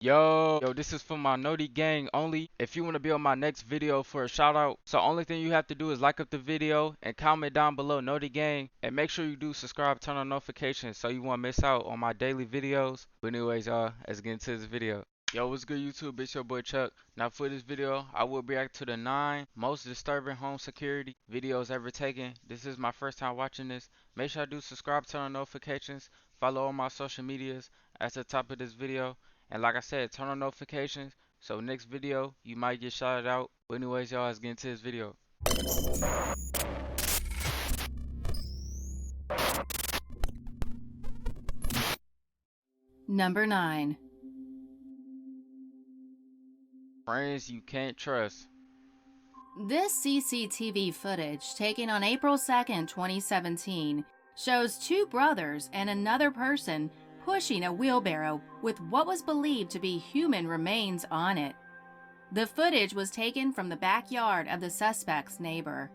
Yo, this is for my Noti gang only. If you want to be on my next video for a shout out, so only thing you have to do is like up the video and comment down below Noti gang, and make sure you do subscribe, turn on notifications so you won't miss out on my daily videos. But anyways, y'all, let's get into this video. Yo, what's good YouTube? It's your boy Chuck. Now for this video, I will react to the 9 most disturbing home security videos ever taken. This is my first time watching this. Make sure I do subscribe, turn on notifications, follow all my social medias at the top of this video. And like I said, turn on notifications so next video you might get shouted out. But anyways, y'all, let's get into this video. Number 9. Friends you can't trust. This CCTV footage, taken on April 2nd, 2017, shows two brothers and another person pushing a wheelbarrow with what was believed to be human remains on it. The footage was taken from the backyard of the suspect's neighbor.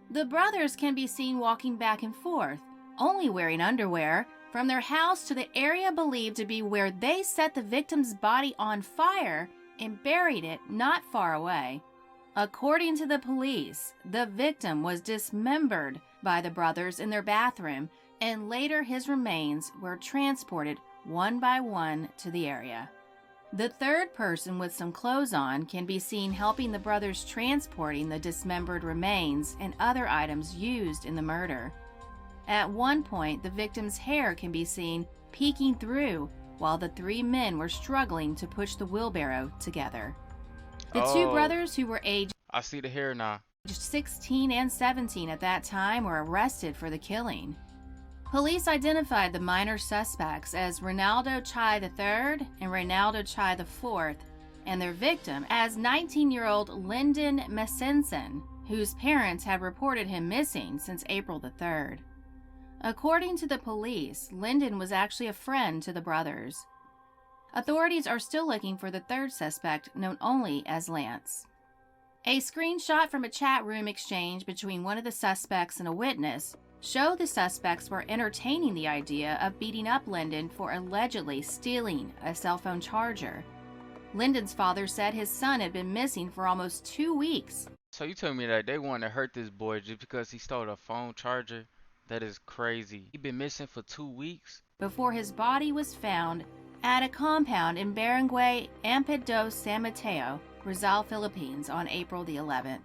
The brothers can be seen walking back and forth, only wearing underwear, from their house to the area believed to be where they set the victim's body on fire and buried it not far away. According to the police, the victim was dismembered by the brothers in their bathroom, and later his remains were transported one by one to the area. The third person with some clothes on can be seen helping the brothers transporting the dismembered remains and other items used in the murder. At one point, the victim's hair can be seen peeking through while the three men were struggling to push the wheelbarrow together. The two brothers, who were aged I see the hair now. 16 and 17 at that time, were arrested for the killing. Police identified the minor suspects as Ronaldo Chai III and Ronaldo Chai IV, and their victim as 19-year-old Lyndon Messensen, whose parents had reported him missing since April the 3rd. According to the police, Lyndon was actually a friend to the brothers. Authorities are still looking for the third suspect, known only as Lance. A screenshot from a chat room exchange between one of the suspects and a witness show the suspects were entertaining the idea of beating up Lyndon for allegedly stealing a cell phone charger. Lyndon's father said his son had been missing for almost 2 weeks. So you tell me that they want to hurt this boy just because he stole a phone charger? That is crazy. He been missing for 2 weeks? Before his body was found at a compound in Barangay Ampid dos San Mateo, Rizal, Philippines on April the 11th.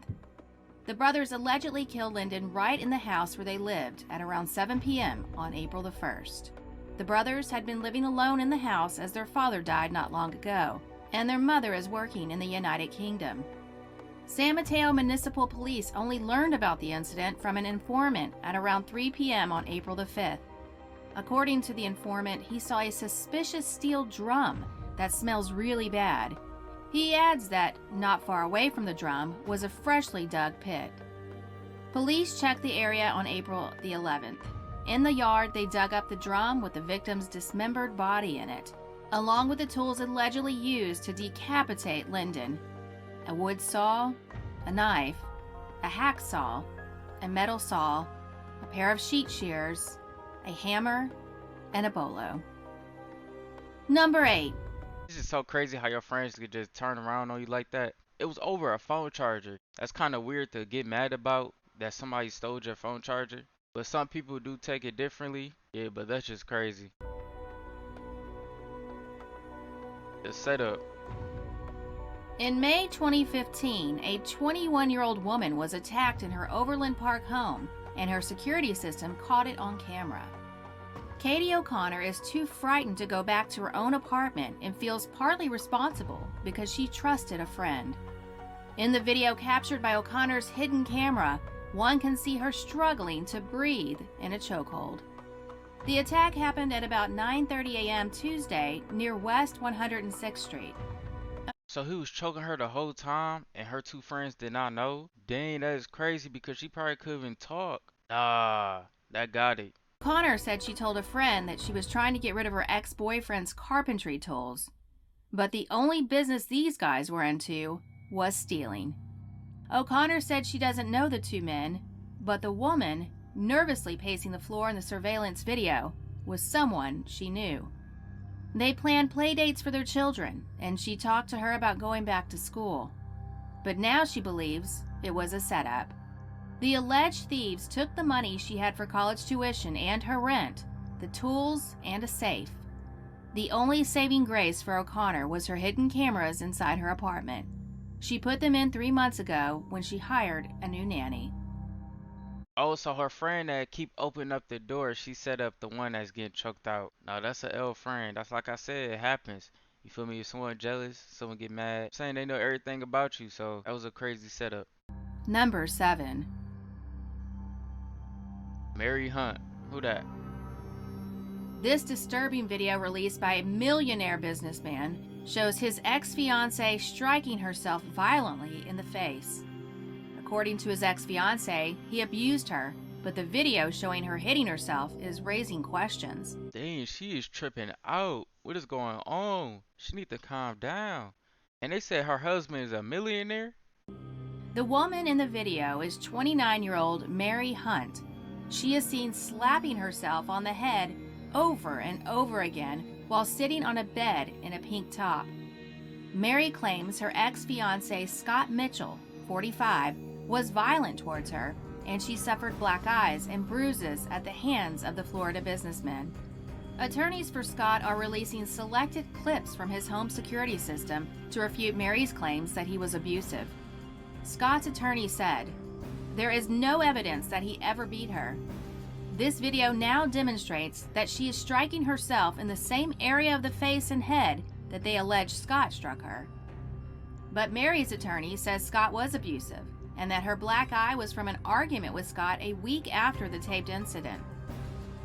The brothers allegedly killed Lyndon right in the house where they lived at around 7 p.m. on April the 1st. The brothers had been living alone in the house as their father died not long ago, and their mother is working in the United Kingdom. San Mateo Municipal Police only learned about the incident from an informant at around 3 p.m. on April the 5th. According to the informant, he saw a suspicious steel drum that smells really bad. He adds that, not far away from the drum, was a freshly dug pit. Police checked the area on April the 11th. In the yard, they dug up the drum with the victim's dismembered body in it, along with the tools allegedly used to decapitate Lyndon: a wood saw, a knife, a hacksaw, a metal saw, a pair of sheet shears, a hammer, and a bolo. Number 8. It's just so crazy how your friends could just turn around on you like that. It was over a phone charger. That's kind of weird to get mad about, that somebody stole your phone charger. But some people do take it differently. Yeah, but that's just crazy. The setup. In May 2015, a 21-year-old woman was attacked in her Overland Park home, and her security system caught it on camera. Katie O'Connor is too frightened to go back to her own apartment and feels partly responsible because she trusted a friend. In the video captured by O'Connor's hidden camera, one can see her struggling to breathe in a chokehold. The attack happened at about 9:30 a.m. Tuesday near West 106th Street. So he was choking her the whole time and her two friends did not know? Dang, that is crazy because she probably couldn't even talk. Nah, that got it. O'Connor said she told a friend that she was trying to get rid of her ex-boyfriend's carpentry tools. But the only business these guys were into was stealing. O'Connor said she doesn't know the two men, but the woman, nervously pacing the floor in the surveillance video, was someone she knew. They planned play dates for their children, and she talked to her about going back to school. But now she believes it was a setup. The alleged thieves took the money she had for college tuition and her rent, the tools, and a safe. The only saving grace for O'Connor was her hidden cameras inside her apartment. She put them in 3 months ago when she hired a new nanny. Oh, so her friend that keep opening up the door, she set up the one that's getting choked out. No, that's a L friend. That's like I said, it happens. You feel me? If someone jealous, someone get mad, saying they know everything about you, so that was a crazy setup. Number 7. Mary Hunt. Who that? This disturbing video released by a millionaire businessman shows his ex-fiancée striking herself violently in the face. According to his ex-fiancée, he abused her, but the video showing her hitting herself is raising questions. Dang, she is tripping out. What is going on? She need to calm down. And they said her husband is a millionaire? The woman in the video is 29-year-old Mary Hunt. She is seen slapping herself on the head over and over again while sitting on a bed in a pink top. Mary claims her ex-fiancé Scott Mitchell, 45, was violent towards her, and she suffered black eyes and bruises at the hands of the Florida businessman. Attorneys for Scott are releasing selected clips from his home security system to refute Mary's claims that he was abusive. Scott's attorney said, "There is no evidence that he ever beat her. This video now demonstrates that she is striking herself in the same area of the face and head that they allege Scott struck her." But Mary's attorney says Scott was abusive and that her black eye was from an argument with Scott a week after the taped incident.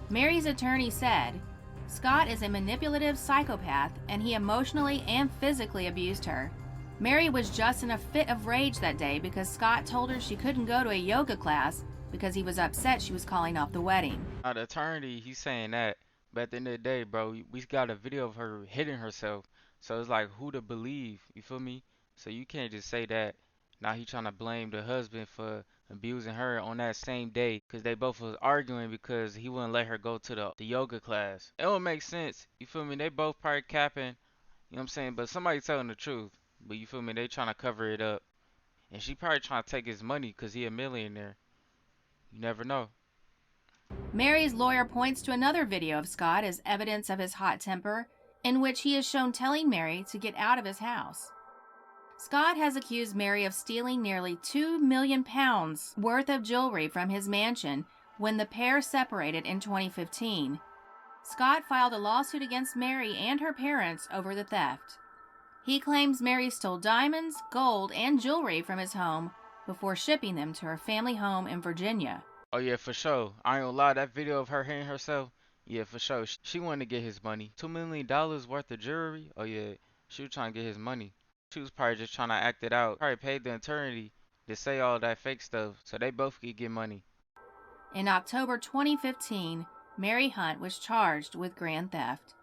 Mary's attorney said, "Scott is a manipulative psychopath and he emotionally and physically abused her. Mary was just in a fit of rage that day because Scott told her she couldn't go to a yoga class because he was upset she was calling off the wedding." Now, the attorney, he's saying that, but at the end of the day, bro, we got a video of her hitting herself, so it's like who to believe, you feel me? So you can't just say that. Now he trying to blame the husband for abusing her on that same day because they both was arguing because he wouldn't let her go to the yoga class. It don't make sense, you feel me? They both probably capping, you know what I'm saying? But somebody telling the truth, but you feel me? They trying to cover it up. And she probably trying to take his money because he a millionaire. You never know. Mary's lawyer points to another video of Scott as evidence of his hot temper, in which he is shown telling Mary to get out of his house. Scott has accused Mary of stealing nearly £2 million worth of jewelry from his mansion when the pair separated in 2015. Scott filed a lawsuit against Mary and her parents over the theft. He claims Mary stole diamonds, gold, and jewelry from his home before shipping them to her family home in Virginia. Oh yeah, for sure. I ain't gonna lie, that video of her hitting herself, yeah, for sure. She wanted to get his money. $2 million worth of jewelry? Oh yeah, she was trying to get his money. She was probably just trying to act it out. Probably paid the attorney to say all that fake stuff so they both could get money. In October 2015, Mary Hunt was charged with grand theft.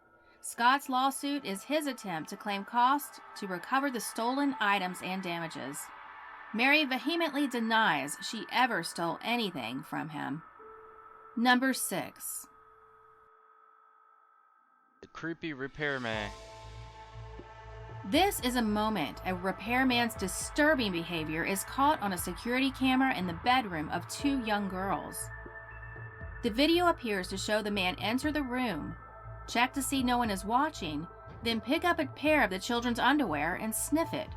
Scott's lawsuit is his attempt to claim costs to recover the stolen items and damages. Mary vehemently denies she ever stole anything from him. Number 6. The creepy repairman. This is a moment a repairman's disturbing behavior is caught on a security camera in the bedroom of 2 young girls. The video appears to show the man enter the room, check to see no one is watching, then pick up a pair of the children's underwear and sniff it.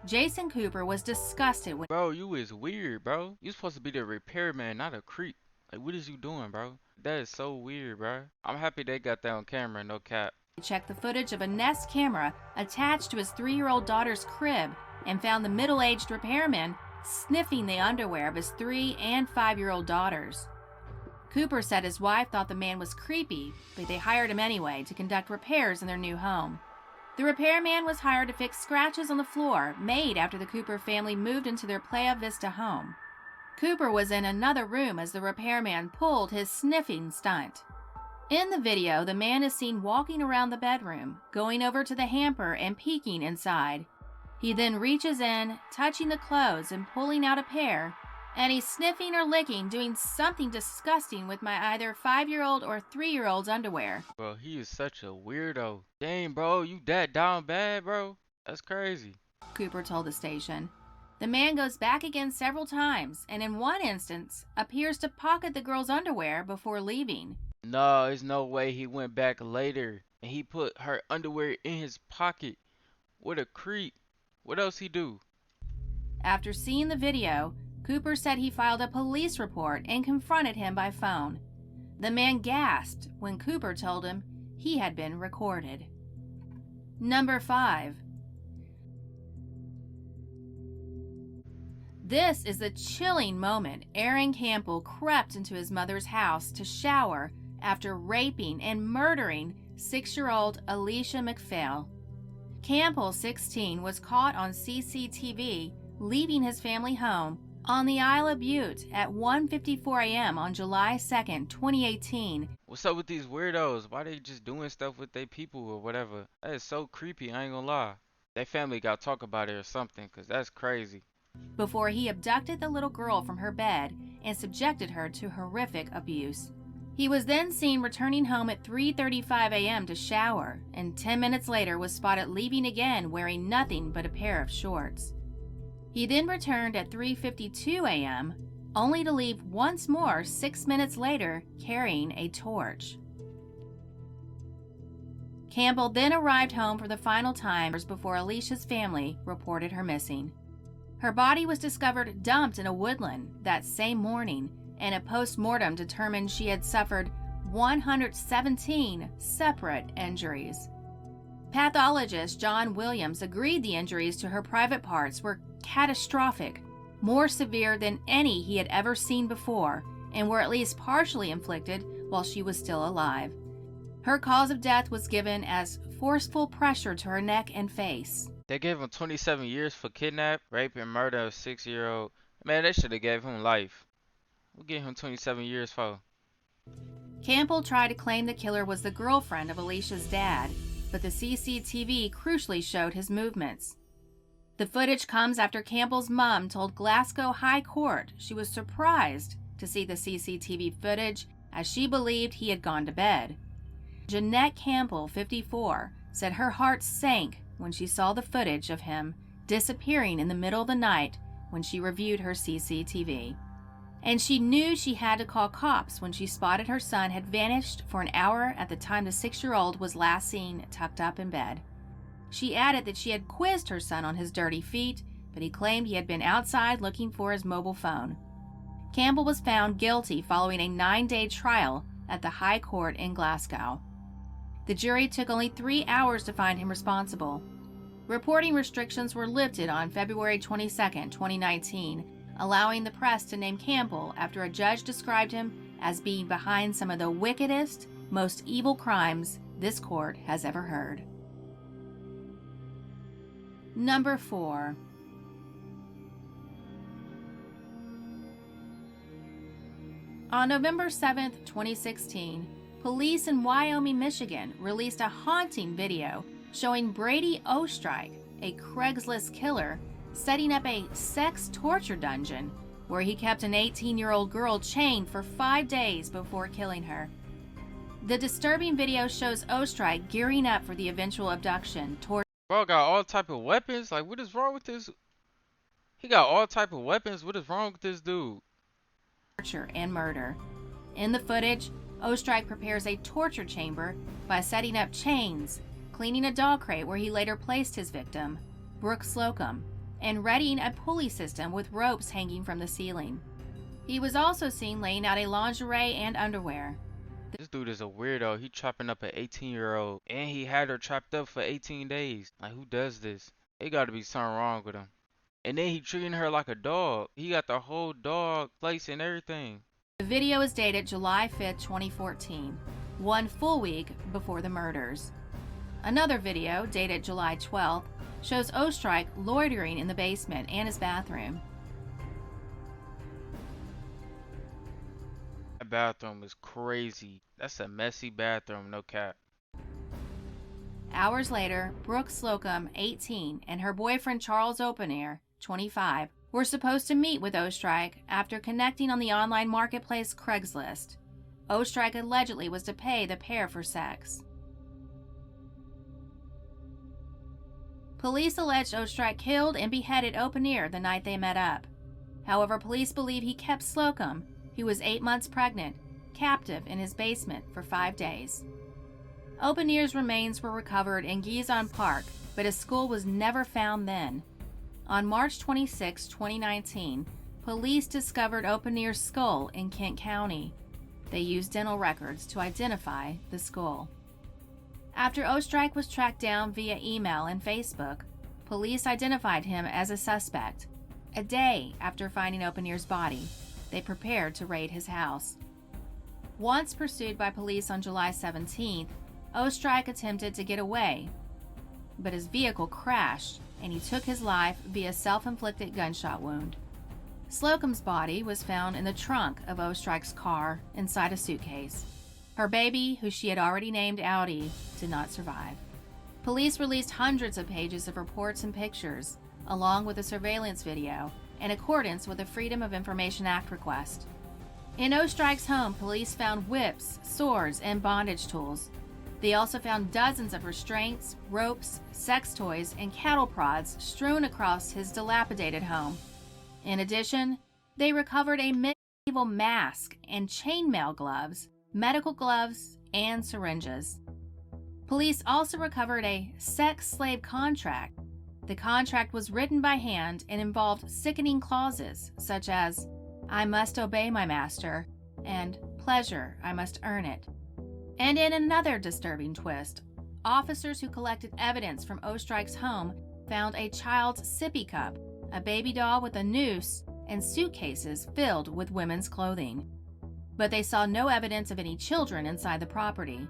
Jason Cooper was disgusted when— Bro, you is weird, bro. You supposed to be the repairman, not a creep. Like, what is you doing, bro? That is so weird, bro. I'm happy they got that on camera, no cap. he checked the footage of a Nest camera attached to his 3-year-old daughter's crib and found the middle-aged repairman sniffing the underwear of his 3- and 5-year-old daughters. Cooper said his wife thought the man was creepy, but they hired him anyway to conduct repairs in their new home. The repairman was hired to fix scratches on the floor made after the Cooper family moved into their Playa Vista home. Cooper was in another room as the repairman pulled his sniffing stunt. In the video, the man is seen walking around the bedroom, going over to the hamper and peeking inside. He then reaches in, touching the clothes and pulling out a pair, And he's sniffing or licking, doing something disgusting with my either 5-year-old or 3-year-old's underwear. Bro, he is such a weirdo. Dang, bro, you that down bad, bro? That's crazy. Cooper told the station. The man goes back again several times, and in one instance, appears to pocket the girl's underwear before leaving. No, there's no way he went back later and he put her underwear in his pocket. What a creep. What else he do? After seeing the video, Cooper said he filed a police report and confronted him by phone. The man gasped when Cooper told him he had been recorded. Number 5. This is the chilling moment Aaron Campbell crept into his mother's house to shower after raping and murdering 6-year-old Alicia McPhail. Campbell, 16, was caught on CCTV leaving his family home on the Isle of Butte at 1:54 a.m. on July 2nd, 2018. What's up with these weirdos? Why they just doing stuff with their people or whatever? That is so creepy, I ain't gonna lie. Their family got to talk about it or something, cause that's crazy. Before he abducted the little girl from her bed and subjected her to horrific abuse. He was then seen returning home at 3:35 a.m. to shower, and 10 minutes later was spotted leaving again wearing nothing but a pair of shorts. He then returned at 3:52 a.m., only to leave once more 6 minutes later carrying a torch. Campbell then arrived home for the final time before Alicia's family reported her missing. Her body was discovered dumped in a woodland that same morning, and a post-mortem determined she had suffered 117 separate injuries. Pathologist John Williams agreed the injuries to her private parts were catastrophic, more severe than any he had ever seen before, and were at least partially inflicted while she was still alive. Her cause of death was given as forceful pressure to her neck and face. They gave him 27 years for kidnap, rape, and murder of a 6-year-old. Man, they should have gave him life. We'll give him 27 years for. Campbell tried to claim the killer was the girlfriend of Alicia's dad, but the CCTV crucially showed his movements. The footage comes after Campbell's mom told Glasgow High Court she was surprised to see the CCTV footage as she believed he had gone to bed. Jeanette Campbell, 54, said her heart sank when she saw the footage of him disappearing in the middle of the night when she reviewed her CCTV. And she knew she had to call cops when she spotted her son had vanished for an hour at the time the 6-year-old was last seen tucked up in bed. She added that she had quizzed her son on his dirty feet, but he claimed he had been outside looking for his mobile phone. Campbell was found guilty following a 9-day trial at the High Court in Glasgow. The jury took only 3 hours to find him responsible. Reporting restrictions were lifted on February 22, 2019, allowing the press to name Campbell after a judge described him as being behind some of the wickedest, most evil crimes this court has ever heard. Number 4. On November 7, 2016, police in Wyoming, Michigan released a haunting video showing Brady Ostrike, a Craigslist killer, setting up a sex torture dungeon where he kept an 18-year-old girl chained for 5 days before killing her. The disturbing video shows Ostrike gearing up for the eventual abduction, Bro got all type of weapons. Like, what is wrong with this? He got all type of weapons. What is wrong with this dude? torture, and murder. In the footage, Ostrike prepares a torture chamber by setting up chains, cleaning a dog crate where he later placed his victim, Brooke Slocum, and readying a pulley system with ropes hanging from the ceiling. He was also seen laying out a lingerie and underwear. This dude is a weirdo. He trapping up an 18-year-old, and he had her trapped up for 18 days. Like, who does this? It gotta be something wrong with him. And then he treating her like a dog. He got the whole dog place and everything. The video is dated July 5, 2014, 1 full week before the murders. Another video, dated July 12th, shows Ostrike loitering in the basement and his bathroom. That bathroom is crazy. That's a messy bathroom, no cap. Hours later, Brooke Slocum, 18, and her boyfriend Charles Openair, 25, were supposed to meet with Ostrike after connecting on the online marketplace Craigslist. Ostrike allegedly was to pay the pair for sex. Police alleged Ostrike killed and beheaded Openier the night they met up. However, police believe he kept Slocum, who was 8 months pregnant, captive in his basement for 5 days. Openier's remains were recovered in Gizon Park, but his skull was never found then. On March 26, 2019, police discovered Openier's skull in Kent County. They used dental records to identify the skull. After Ostrike was tracked down via email and Facebook, police identified him as a suspect. A day after finding Openier's body, they prepared to raid his house. Once pursued by police on July 17th, Ostrike attempted to get away, but his vehicle crashed and he took his life via self-inflicted gunshot wound. Slocum's body was found in the trunk of Ostrike's car inside a suitcase. Her baby, who she had already named Audi, did not survive. Police released hundreds of pages of reports and pictures, along with a surveillance video, in accordance with the Freedom of Information Act request. In Ostrike's home, police found whips, swords, and bondage tools. They also found dozens of restraints, ropes, sex toys, and cattle prods strewn across his dilapidated home. In addition, they recovered a medieval mask and chainmail gloves, medical gloves, and syringes. Police also recovered a sex slave contract. The contract was written by hand and involved sickening clauses such as, "I must obey my master," and "pleasure, I must earn it." And in another disturbing twist, officers who collected evidence from Ostrike's home found a child's sippy cup, a baby doll with a noose, and suitcases filled with women's clothing. But they saw no evidence of any children inside the property.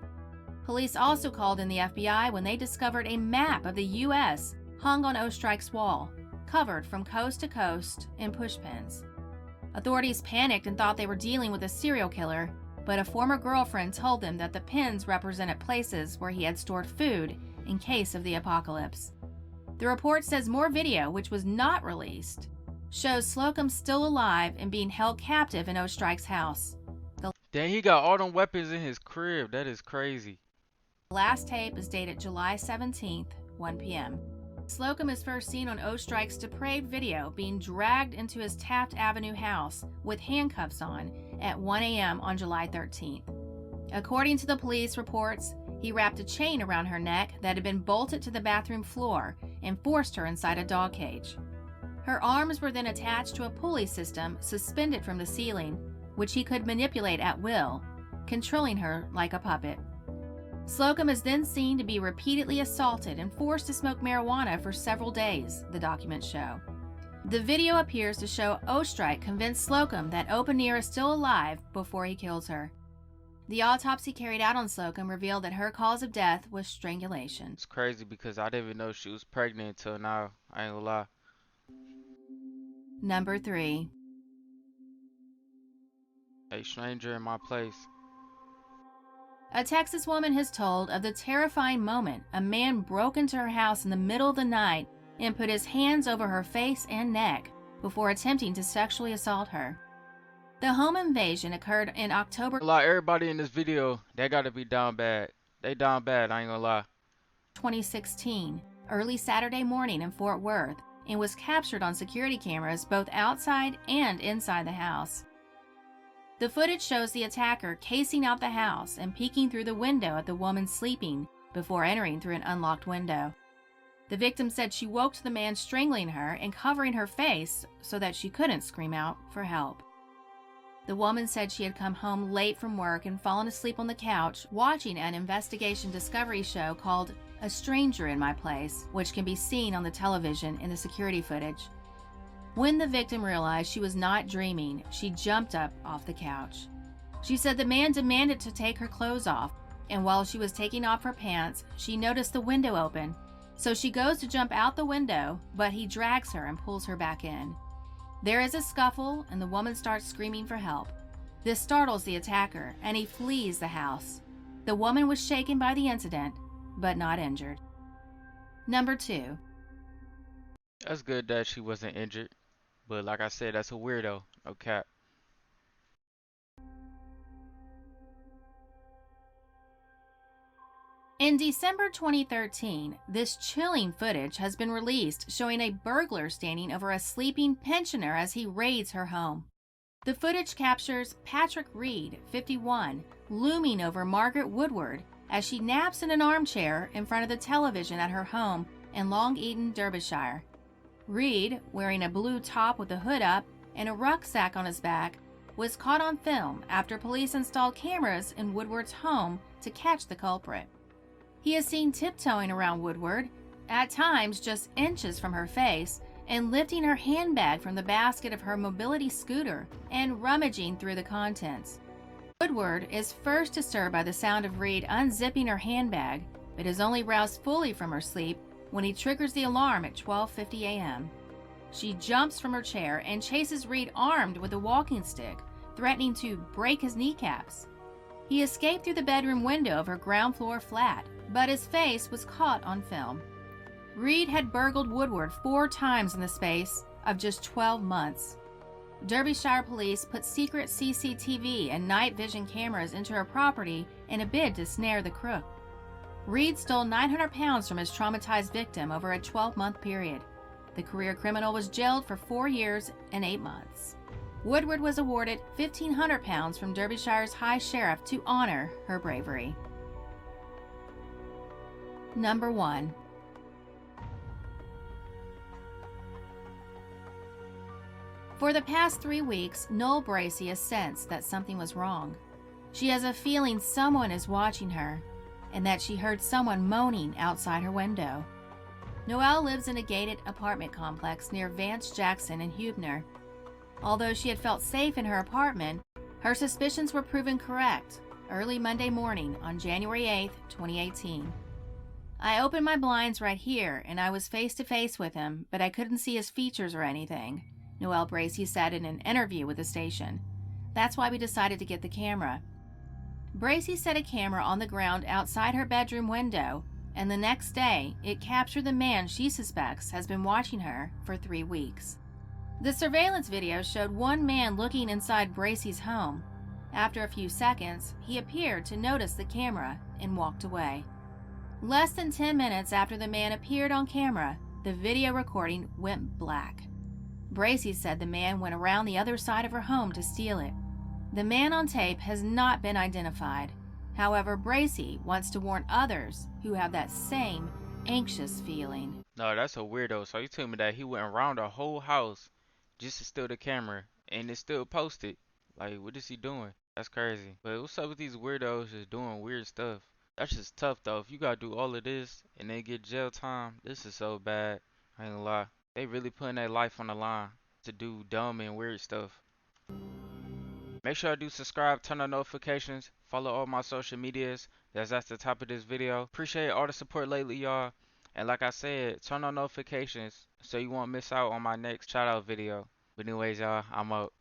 Police also called in the FBI when they discovered a map of the U.S. hung on Ostrike's wall, covered from coast to coast in pushpins. Authorities panicked and thought they were dealing with a serial killer, but a former girlfriend told them that the pins represented places where he had stored food in case of the apocalypse. The report says more video, which was not released, shows Slocum still alive and being held captive in Ostrike's house. Dang, he got all them weapons in his crib. That is crazy. The last tape is dated July 17th, 1 p.m. Slocum is first seen on Ostrike's depraved video being dragged into his Taft Avenue house with handcuffs on at 1 a.m. on July 13th. According to the police reports, he wrapped a chain around her neck that had been bolted to the bathroom floor and forced her inside a dog cage. Her arms were then attached to a pulley system suspended from the ceiling, which he could manipulate at will, controlling her like a puppet. Slocum is then seen to be repeatedly assaulted and forced to smoke marijuana for several days, the documents show. The video appears to show Ostrike convinced Slocum that Openier is still alive before he kills her. The autopsy carried out on Slocum revealed that her cause of death was strangulation. It's crazy because I didn't even know she was pregnant until now. I ain't gonna lie. Number 3. A stranger in my place. A Texas woman has told of the terrifying moment a man broke into her house in the middle of the night and put his hands over her face and neck before attempting to sexually assault her. The home invasion occurred in October. Like everybody in this video, they gotta be down bad. They down bad, I ain't gonna lie. 2016, early Saturday morning in Fort Worth, and was captured on security cameras both outside and inside the house. The footage shows the attacker casing out the house and peeking through the window at the woman sleeping before entering through an unlocked window. The victim said she woke to the man strangling her and covering her face so that she couldn't scream out for help. The woman said she had come home late from work and fallen asleep on the couch watching an investigation discovery show called A Stranger in My Place, which can be seen on the television in the security footage. When the victim realized she was not dreaming, she jumped up off the couch. She said the man demanded to take her clothes off, and while she was taking off her pants, she noticed the window open. So she goes to jump out the window, but he drags her and pulls her back in. There is a scuffle, and the woman starts screaming for help. This startles the attacker, and he flees the house. The woman was shaken by the incident, but not injured. Number 2. That's good that she wasn't injured. But like I said, that's a weirdo. No cap. In December 2013, this chilling footage has been released showing a burglar standing over a sleeping pensioner as he raids her home. The footage captures Patrick Reed, 51, looming over Margaret Woodward as she naps in an armchair in front of the television at her home in Long Eaton, Derbyshire. Reed, wearing a blue top with a hood up and a rucksack on his back, was caught on film after police installed cameras in Woodward's home to catch the culprit. He is seen tiptoeing around Woodward, at times just inches from her face, and lifting her handbag from the basket of her mobility scooter and rummaging through the contents. Woodward is first disturbed by the sound of Reed unzipping her handbag, but is only roused fully from her sleep when he triggers the alarm at 12:50 a.m. She jumps from her chair and chases Reed armed with a walking stick, threatening to break his kneecaps. He escaped through the bedroom window of her ground floor flat, but his face was caught on film. Reed had burgled Woodward 4 times in the space of just 12 months. Derbyshire police put secret CCTV and night vision cameras into her property in a bid to snare the crook. Reed stole £900 from his traumatized victim over a 12-month period. The career criminal was jailed for 4 years and 8 months. Woodward was awarded £1,500 from Derbyshire's High Sheriff to honor her bravery. Number 1. For the past 3 weeks, Noel Bracey has sensed that something was wrong. She has a feeling someone is watching her, and that she heard someone moaning outside her window. Noelle lives in a gated apartment complex near Vance Jackson and Huebner. Although she had felt safe in her apartment, her suspicions were proven correct early Monday morning on January 8, 2018. I opened my blinds right here and I was face to face with him, but I couldn't see his features or anything, Noel Bracey said in an interview with the station. That's why we decided to get the camera. Bracey set a camera on the ground outside her bedroom window, and the next day it captured the man she suspects has been watching her for 3 weeks. The surveillance video showed one man looking inside Bracey's home. After a few seconds, he appeared to notice the camera and walked away. Less than 10 minutes after the man appeared on camera, the video recording went black. Bracey said the man went around the other side of her home to steal it. The man on tape has not been identified. However, Bracey wants to warn others who have that same anxious feeling. No, that's a weirdo. So you told me that he went around the whole house just to steal the camera, and it's still posted. Like, what is he doing? That's crazy. But what's up with these weirdos just doing weird stuff? That's just tough though. If you gotta do all of this and then get jail time, this is so bad. I ain't gonna lie. They really putting their life on the line to do dumb and weird stuff. Make sure I do subscribe, turn on notifications, follow all my social medias. That's at the top of this video. Appreciate all the support lately, y'all. And like I said, turn on notifications so you won't miss out on my next shout out video. But anyways, y'all, I'm out.